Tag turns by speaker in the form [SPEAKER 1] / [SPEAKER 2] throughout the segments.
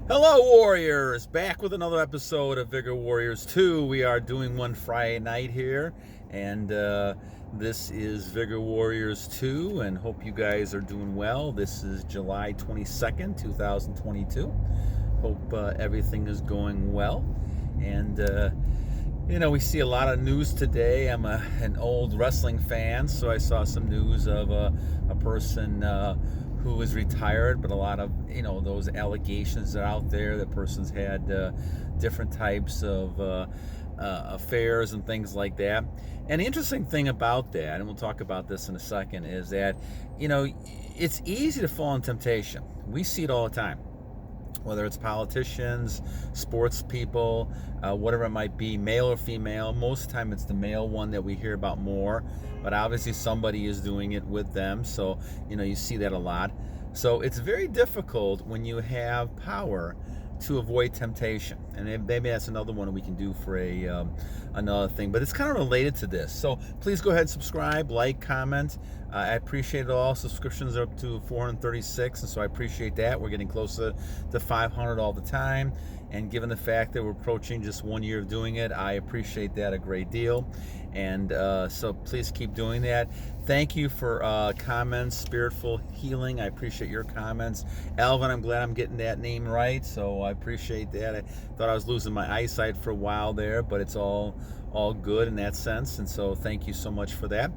[SPEAKER 1] Hello, Warriors! Back with another episode of Vigor Warriors 2. We are doing one Friday night here, and this is Vigor Warriors 2, and hope you guys are doing well. This is July 22nd, 2022. Hope everything is going well. And, we see a lot of news today. I'm an old wrestling fan, so I saw some news of a person who was retired, but a lot of those allegations are out there that person's had different types of affairs and things like that. And the interesting thing about that, and we'll talk about this in a second, is that it's easy to fall in temptation. We see it all the time, whether it's politicians, sports people, whatever it might be, male or female. Most of the time it's the male one that we hear about more, but obviously somebody is doing it with them, so you see that a lot. So it's very difficult when you have power to avoid temptation, and maybe that's another one we can do for another thing, but it's kind of related to this. So please go ahead and subscribe, like, comment. I appreciate it all. Subscriptions are up to 436, and so I appreciate that. We're getting closer to 500 all the time, and given the fact that we're approaching just 1 year of doing it, I appreciate that a great deal. And so please keep doing that. Thank you for comments. Spiritful Healing, I appreciate your comments. Alvin, I'm glad I'm getting that name right, so I appreciate that. I thought I was losing my eyesight for a while there, but it's all good in that sense, and so thank you so much for that.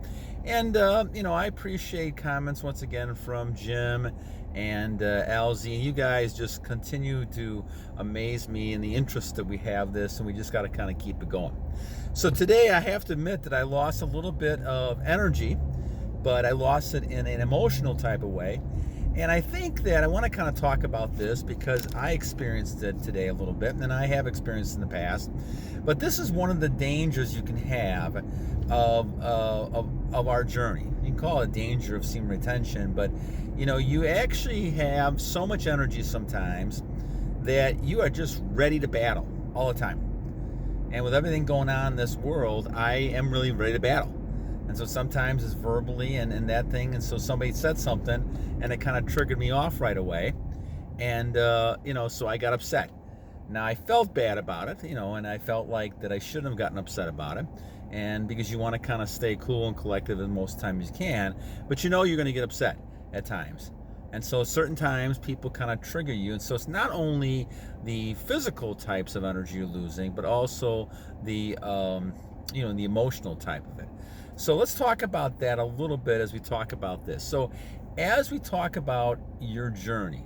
[SPEAKER 1] And I appreciate comments once again from Jim and Alzy. You guys just continue to amaze me in the interest that we have this, and we just got to kind of keep it going. So today I have to admit that I lost a little bit of energy, but I lost it in an emotional type of way. And I think that I want to kind of talk about this because I experienced it today a little bit, and I have experienced it in the past. But this is one of the dangers you can have of our journey. You can call it danger of semen retention, but you actually have so much energy sometimes that you are just ready to battle all the time. And with everything going on in this world, I am really ready to battle. And so sometimes it's verbally and that thing. And so somebody said something and it kind of triggered me off right away. And, so I got upset. Now I felt bad about it, and I felt like that I shouldn't have gotten upset about it. And because you want to kind of stay cool and collective as most times you can, but you're going to get upset at times. And so certain times people kind of trigger you. And so it's not only the physical types of energy you're losing, but also the, the emotional type of it. So let's talk about that a little bit as we talk about this. So as we talk about your journey,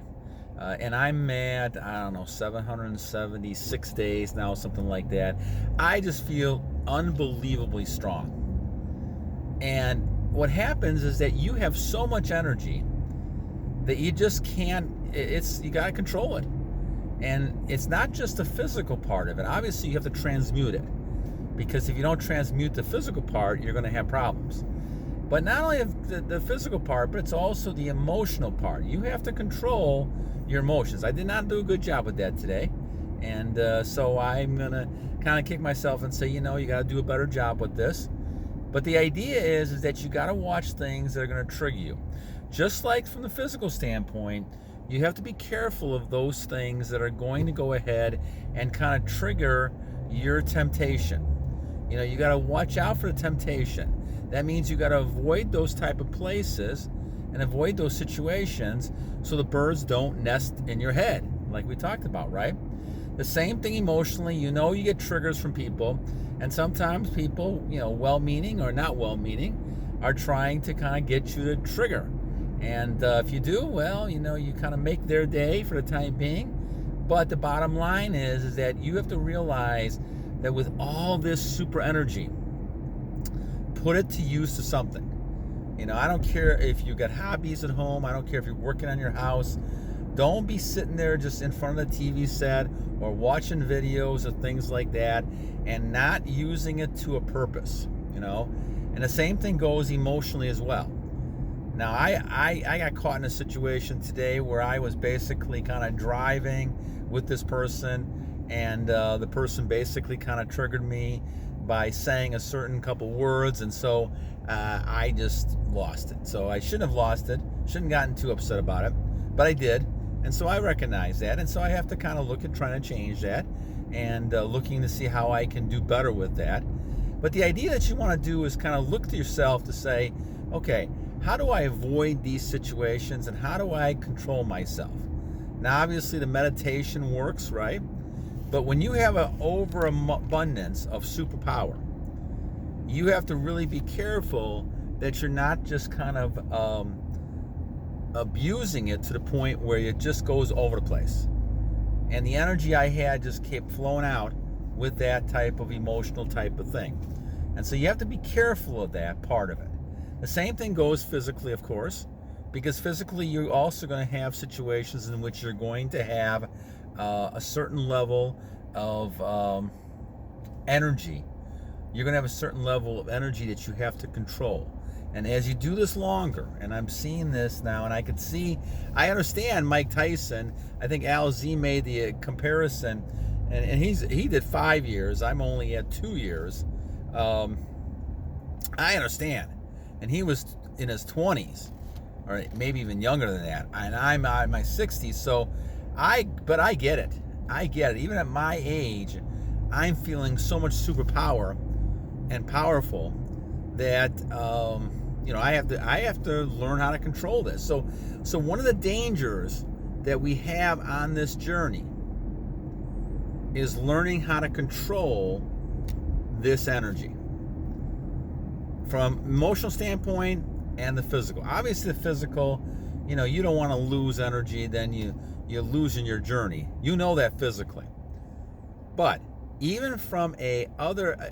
[SPEAKER 1] and I'm at, 776 days now, something like that, I just feel unbelievably strong. And what happens is that you have so much energy that you just can't, you got to control it. And it's not just the physical part of it. Obviously, you have to transmute it, because if you don't transmute the physical part, you're going to have problems. But not only the physical part, but it's also the emotional part. You have to control your emotions. I did not do a good job with that today. And so I'm going to kind of kick myself and say, you got to do a better job with this. But the idea is that you got to watch things that are going to trigger you. Just like from the physical standpoint, you have to be careful of those things that are going to go ahead and kind of trigger your temptation. You got to watch out for the temptation. That means you got to avoid those type of places and avoid those situations so the birds don't nest in your head, like we talked about, right? The same thing emotionally. You get triggers from people, and sometimes people, well-meaning or not well-meaning, are trying to kind of get you to trigger. And if you do, well, you kind of make their day for the time being. But the bottom line is that you have to realize that with all this super energy, put it to use to something. I don't care if you got hobbies at home. I don't care if you're working on your house. Don't be sitting there just in front of the TV set or watching videos or things like that and not using it to a purpose, And the same thing goes emotionally as well. Now, I got caught in a situation today where I was basically kind of driving with this person, and the person basically kind of triggered me by saying a certain couple words, and so I just lost it. So I shouldn't have lost it, shouldn't have gotten too upset about it, but I did. And so I recognize that, and so I have to kind of look at trying to change that, and looking to see how I can do better with that. But the idea that you want to do is kind of look to yourself to say, okay, how do I avoid these situations, and how do I control myself? Now, obviously, the meditation works, right? But when you have an overabundance of superpower, you have to really be careful that you're not just kind of abusing it to the point where it just goes over the place. And the energy I had just kept flowing out with that type of emotional type of thing. And so you have to be careful of that part of it. The same thing goes physically, of course, because physically you're also going to have situations in which you're going to have a certain level of energy. You're going to have a certain level of energy that you have to control. And as you do this longer, and I'm seeing this now, and I understand Mike Tyson. I think Al Z made the comparison, and he did 5 years. I'm only at 2 years. I understand. And he was in his 20s, or maybe even younger than that. And I'm in my 60s, so but I get it. I get it. Even at my age, I'm feeling so much superpower and powerful that I have to learn how to control this. So one of the dangers that we have on this journey is learning how to control this energy from emotional standpoint and the physical. Obviously, the physical, you don't want to lose energy, then you lose in your journey. You know that physically. But even from a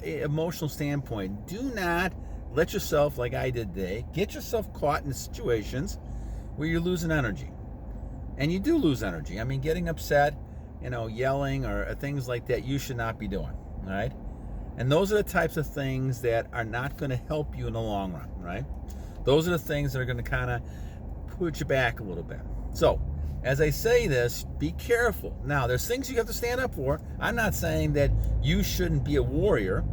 [SPEAKER 1] emotional standpoint, do not let yourself, like I did today, get yourself caught in situations where you're losing energy. And you do lose energy. I mean, getting upset, yelling or things like that, you should not be doing, all right? And those are the types of things that are not going to help you in the long run, right? Those are the things that are going to kind of put you back a little bit. So, as I say this, be careful. Now, there's things you have to stand up for. I'm not saying that you shouldn't be a warrior,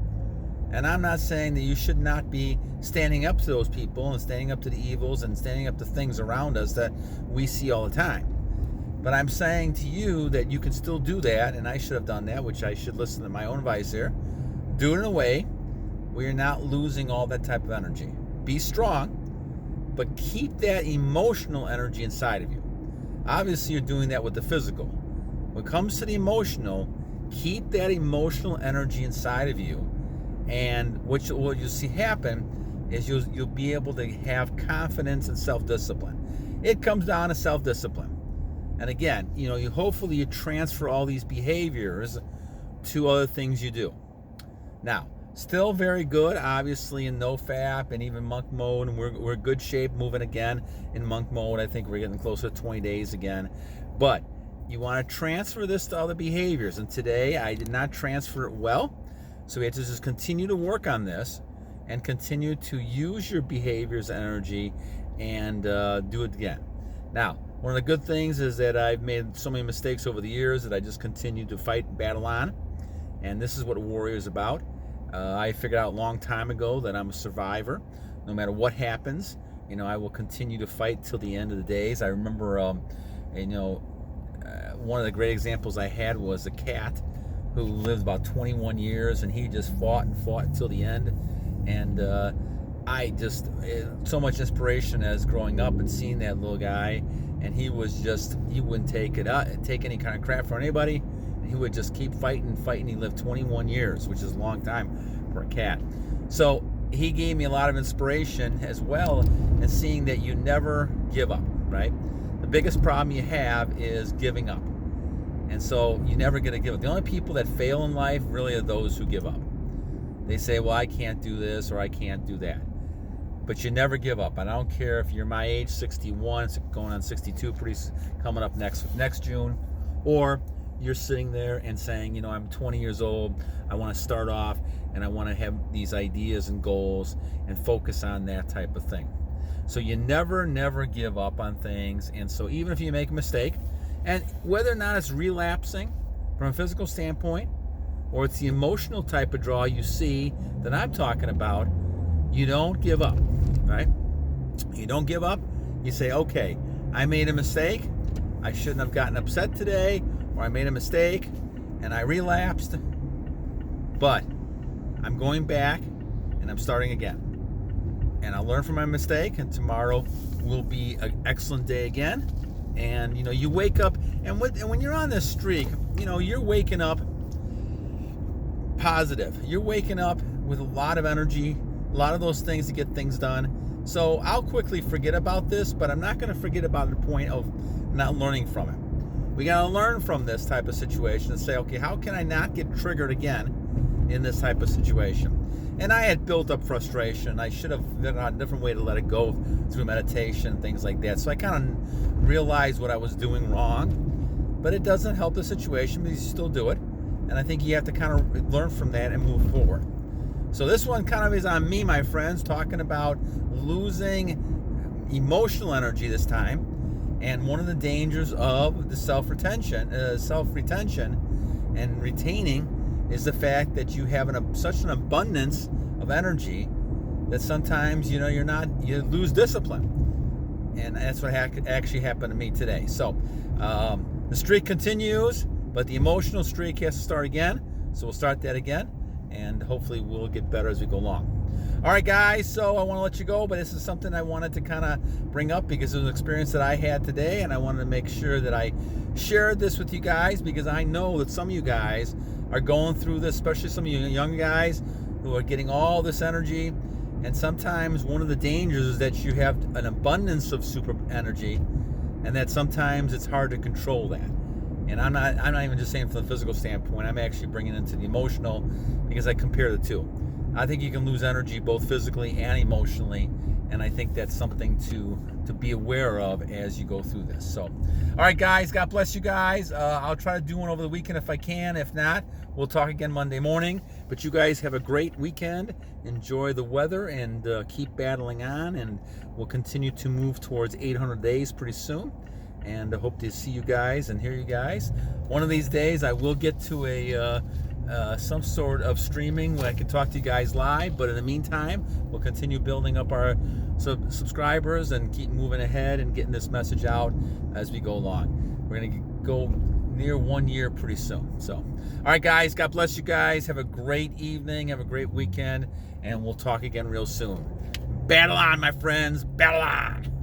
[SPEAKER 1] and I'm not saying that you should not be standing up to those people and standing up to the evils and standing up to things around us that we see all the time. But I'm saying to you that you can still do that, and I should have done that, which I should listen to my own advice here. Do it in a way where you're not losing all that type of energy. Be strong, but keep that emotional energy inside of you. Obviously, you're doing that with the physical. When it comes to the emotional, keep that emotional energy inside of you. And what you'll see happen is you'll be able to have confidence and self-discipline. It comes down to self-discipline. And again, hopefully you transfer all these behaviors to other things you do. Now, still very good, obviously, in NoFap and even monk mode, and we're in good shape moving again in monk mode. I think we're getting closer to 20 days again. But you want to transfer this to other behaviors. And today I did not transfer it well. So we have to just continue to work on this and continue to use your behavior's energy and do it again. Now, one of the good things is that I've made so many mistakes over the years that I just continue to fight and battle on. And this is what a warrior is about. I figured out a long time ago that I'm a survivor. No matter what happens, I will continue to fight till the end of the days. I remember, one of the great examples I had was a cat who lived about 21 years, and he just fought and fought until the end. And I just, so much inspiration as growing up and seeing that little guy, and he wouldn't take any kind of crap for anybody. He would just keep fighting. He lived 21 years, which is a long time for a cat. So he gave me a lot of inspiration as well, in seeing that you never give up, right? The biggest problem you have is giving up. And so you never get to give up. The only people that fail in life really are those who give up. They say, well, I can't do this or I can't do that. But you never give up. And I don't care if you're my age, 61, going on 62, coming up next June, or you're sitting there and saying, I'm 20 years old, I want to start off, and I want to have these ideas and goals and focus on that type of thing. So you never give up on things. And so even if you make a mistake, and whether or not it's relapsing from a physical standpoint, or it's the emotional type of draw you see that I'm talking about, you don't give up, right? You don't give up. You say, okay, I made a mistake. I shouldn't have gotten upset today, or I made a mistake and I relapsed. But I'm going back and I'm starting again. And I'll learn from my mistake, and tomorrow will be an excellent day again. And you wake up, and when you're on this streak, you're waking up positive. You're waking up with a lot of energy, a lot of those things to get things done. So I'll quickly forget about this, but I'm not going to forget about the point of not learning from it. We got to learn from this type of situation and say, okay, how can I not get triggered again in this type of situation? And I had built up frustration. I should have figured out a different way to let it go through meditation, things like that. So I kind of realized what I was doing wrong, but it doesn't help the situation because you still do it. And I think you have to kind of learn from that and move forward. So this one kind of is on me, my friends, talking about losing emotional energy this time. And one of the dangers of the self-retention and retaining is the fact that you have such an abundance of energy that sometimes you lose discipline, and that's what actually happened to me today. So the streak continues, but the emotional streak has to start again. So we'll start that again, and hopefully we'll get better as we go along. All right, guys, so I want to let you go, but this is something I wanted to kind of bring up because it was an experience that I had today, and I wanted to make sure that I shared this with you guys because I know that some of you guys are going through this, especially some of you young guys who are getting all this energy. And sometimes one of the dangers is that you have an abundance of super energy, and that sometimes it's hard to control that. And I'm not even just saying from the physical standpoint. I'm actually bringing it into the emotional because I compare the two. I think you can lose energy both physically and emotionally, and I think that's something to be aware of as you go through this. So, all right, guys, God bless you guys. I'll try to do one over the weekend if I can. If not, we'll talk again Monday morning. But you guys have a great weekend. Enjoy the weather and keep battling on, and we'll continue to move towards 800 days pretty soon. And I hope to see you guys and hear you guys. One of these days, I will get to some sort of streaming where I can talk to you guys live. But in the meantime, we'll continue building up our subscribers and keep moving ahead and getting this message out as we go along. We're going to go near 1 year pretty soon. So, all right, guys, God bless you guys. Have a great evening. Have a great weekend. And we'll talk again real soon. Battle on, my friends. Battle on.